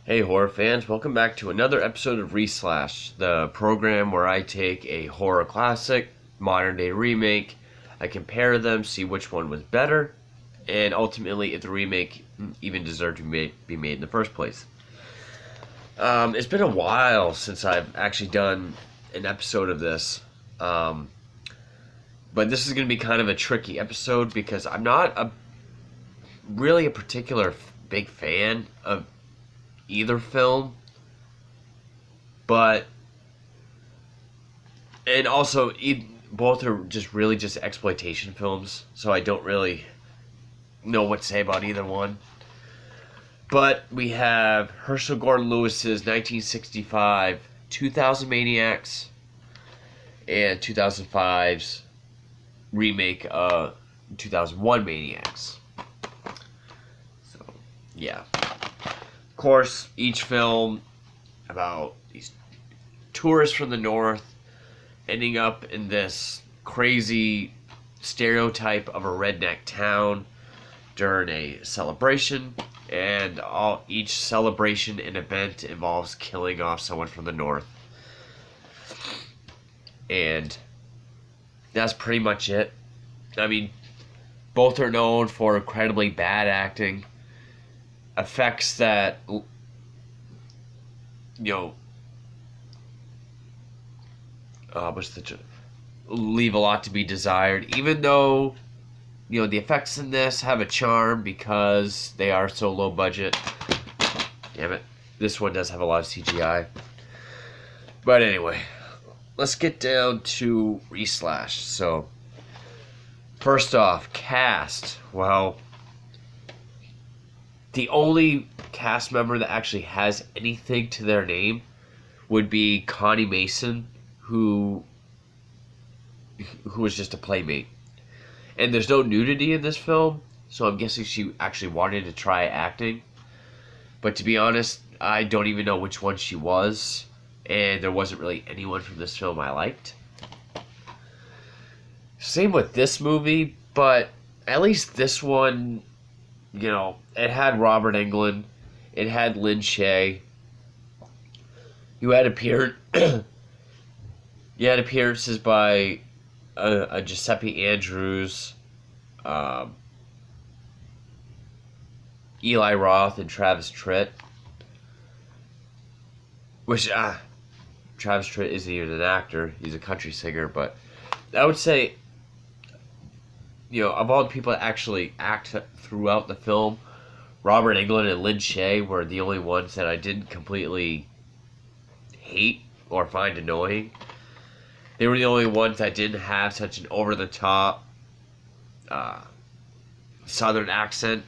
Hey horror fans, welcome back to another episode of Reslash, the program where I take a horror classic, modern day remake, I compare them, see which one was better, and ultimately if the remake even deserved to be made in the first place. It's been a while since I've actually done an episode of this, but this is going to be kind of a tricky episode because I'm not really a particular big fan of either film, but and also both are just exploitation films, so I don't really know what to say about either one. But we have Herschell Gordon Lewis's 1965 2000 Maniacs and 2005's remake 2001 Maniacs. So, yeah. Of course, each film about these tourists from the north ending up in this crazy stereotype of a redneck town during a celebration, and each celebration and event involves killing off someone from the north. And that's pretty much it. I mean, both are known for incredibly bad acting, effects that leave a lot to be desired, even though the effects in this have a charm because they are so low budget. Damn it, this one does have a lot of CGI. But anyway, let's get down to Reslash. So first off, cast. Well, the only cast member that actually has anything to their name would be Connie Mason, who was just a playmate. And there's no nudity in this film, so I'm guessing she actually wanted to try acting. But to be honest, I don't even know which one she was, and there wasn't really anyone from this film I liked. Same with this movie, but at least this one, it had Robert Englund, it had Lynn Shay. You had appearances by a Giuseppe Andrews, Eli Roth, and Travis Tritt. Which, Travis Tritt isn't even an actor, he's a country singer, but I would say, of all the people that actually act throughout the film, Robert Englund and Lynn Shay were the only ones that I didn't completely hate or find annoying. They were the only ones that didn't have such an over-the-top southern accent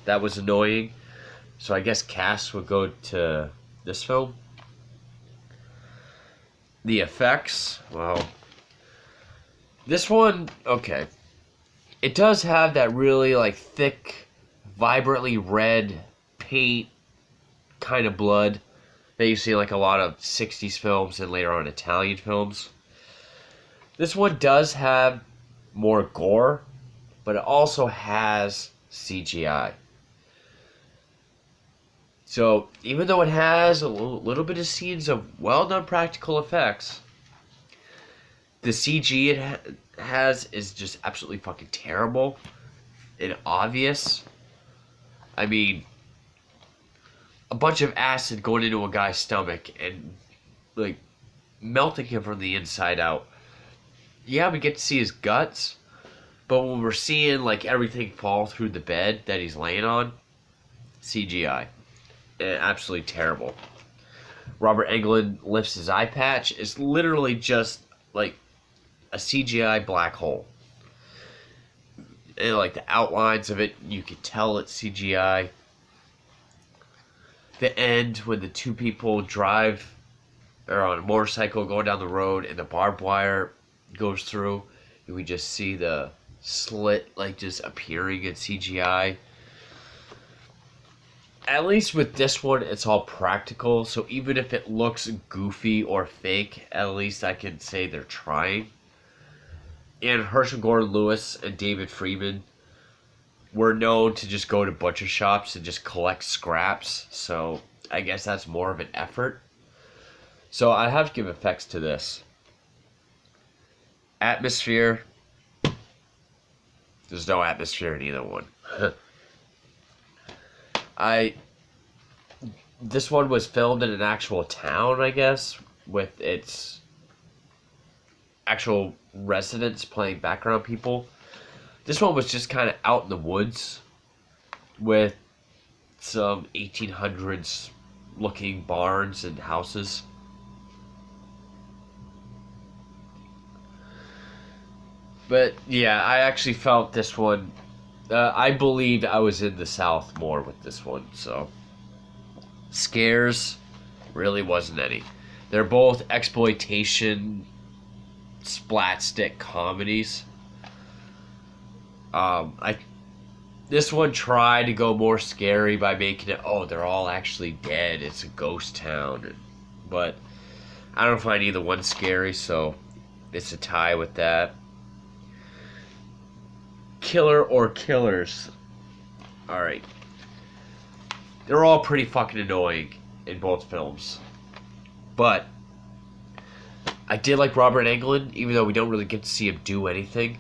that was annoying. So I guess cast would go to this film. The effects, well, this one, okay. It does have that really thick, vibrantly red paint kind of blood that you see in a lot of 60s films and later on Italian films. This one does have more gore, but it also has CGI. So even though it has a little bit of scenes of well-done practical effects, the CG it has is just absolutely fucking terrible and obvious. I mean, a bunch of acid going into a guy's stomach and melting him from the inside out. Yeah, we get to see his guts, but when we're seeing everything fall through the bed that he's laying on, CGI. Absolutely terrible. Robert Englund lifts his eye patch. It's literally just a CGI black hole. And the outlines of it, you could tell it's CGI. The end when the two people are on a motorcycle going down the road and the barbed wire goes through, and we just see the slit just appearing in CGI. At least with this one, it's all practical, so even if it looks goofy or fake, at least I can say they're trying. And Herschell Gordon Lewis and David Friedman were known to just go to butcher shops and just collect scraps, so I guess that's more of an effort. So I have to give effects to this. Atmosphere. There's no atmosphere in either one. This one was filmed in an actual town, I guess, with its actual residents playing background people. This one was just kind of out in the woods with some 1800s looking barns and houses. But yeah, I actually felt this one. I believed I was in the South more with this one, so. Scares, really wasn't any. They're both exploitation, splat-stick comedies. This one tried to go more scary by making it, oh, they're all actually dead. It's a ghost town. But I don't find either one scary, so it's a tie with that. Killer or killers. Alright. They're all pretty fucking annoying in both films. But I did like Robert Englund, even though we don't really get to see him do anything.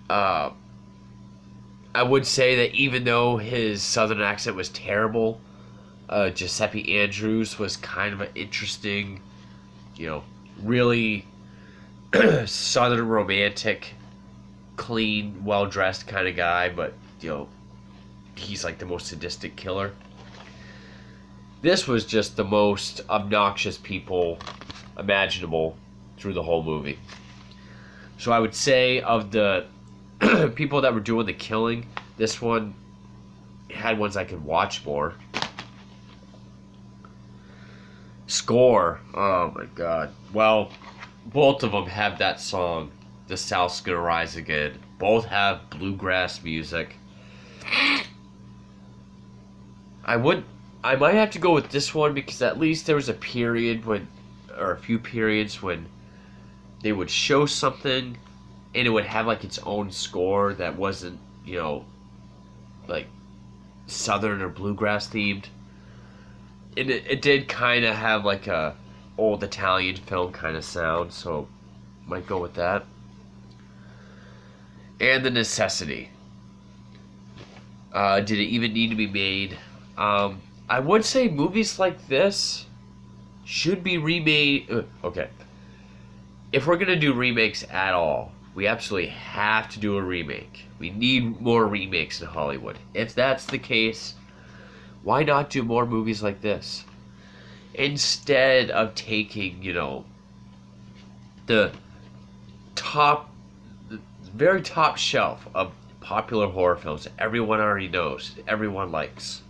I would say that even though his southern accent was terrible, Giuseppe Andrews was kind of an interesting, really southern romantic, clean, well-dressed kind of guy, but, he's like the most sadistic killer. This was just the most obnoxious people imaginable through the whole movie. So I would say of the people that were doing the killing, this one had ones I could watch more. Score, oh my god. Well, both of them have that song, The South's Gonna Rise Again. Both have bluegrass music. I might have to go with this one because at least there was a period when, or a few periods when they would show something and it would have like its own score that wasn't, like southern or bluegrass themed. And it did kind of have like a old Italian film kind of sound, so might go with that. And the necessity. Did it even need to be made? I would say movies like this should be remade. Okay. If we're going to do remakes at all, we absolutely have to do a remake. We need more remakes in Hollywood. If that's the case, why not do more movies like this? Instead of taking, the very top shelf of popular horror films that everyone already knows, everyone likes.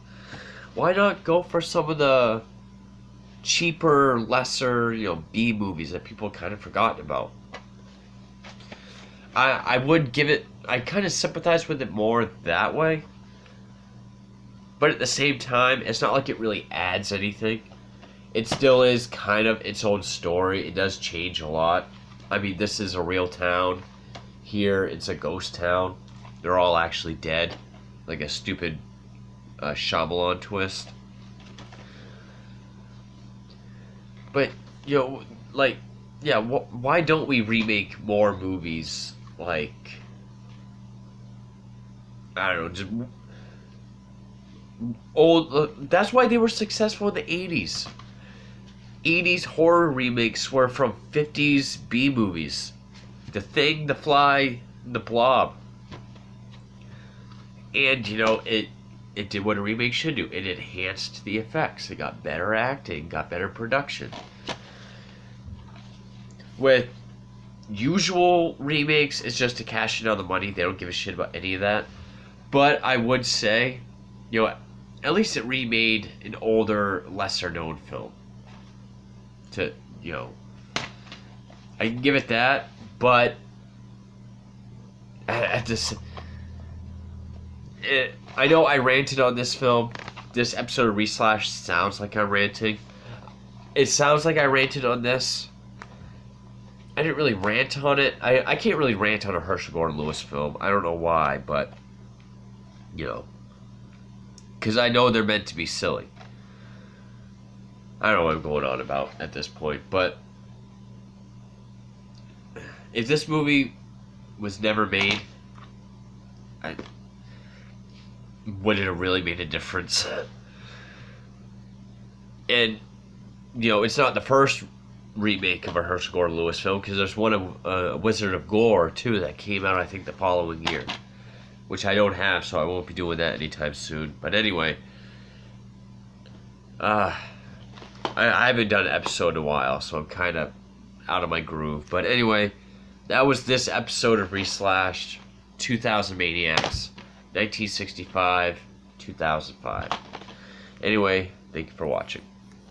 Why not go for some of the cheaper, lesser, B movies that people kind of forgotten about? I would give it, I kind of sympathize with it more that way. But at the same time, it's not like it really adds anything. It still is kind of its own story. It does change a lot. I mean, this is a real town. Here, it's a ghost town. They're all actually dead. Like a stupid Shyamalan twist. But, why don't we remake more movies like, I don't know, just old, that's why they were successful in the 80s. 80s horror remakes were from 50s B movies. The Thing, The Fly, The Blob. And, it did what a remake should do. It enhanced the effects. It got better acting, got better production. With usual remakes, it's just to cash in on the money. They don't give a shit about any of that. But I would say, at least it remade an older, lesser-known film. I can give it that, but I know I ranted on this film. This episode of Reslash sounds like I'm ranting. It sounds like I ranted on this. I didn't really rant on it. I can't really rant on a Herschell Gordon Lewis film. I don't know why, but, because I know they're meant to be silly. I don't know what I'm going on about at this point, but if this movie was never made, would it have really made a difference? And, you know, it's not the first remake of a Herschell Gordon Lewis film, because there's one of Wizard of Gore, too, that came out, I think, the following year, which I don't have, so I won't be doing that anytime soon. But anyway, I haven't done an episode in a while, so I'm kind of out of my groove. But anyway, that was this episode of Reslashed, 2000 Maniacs, 1965, 2005. Anyway, thank you for watching.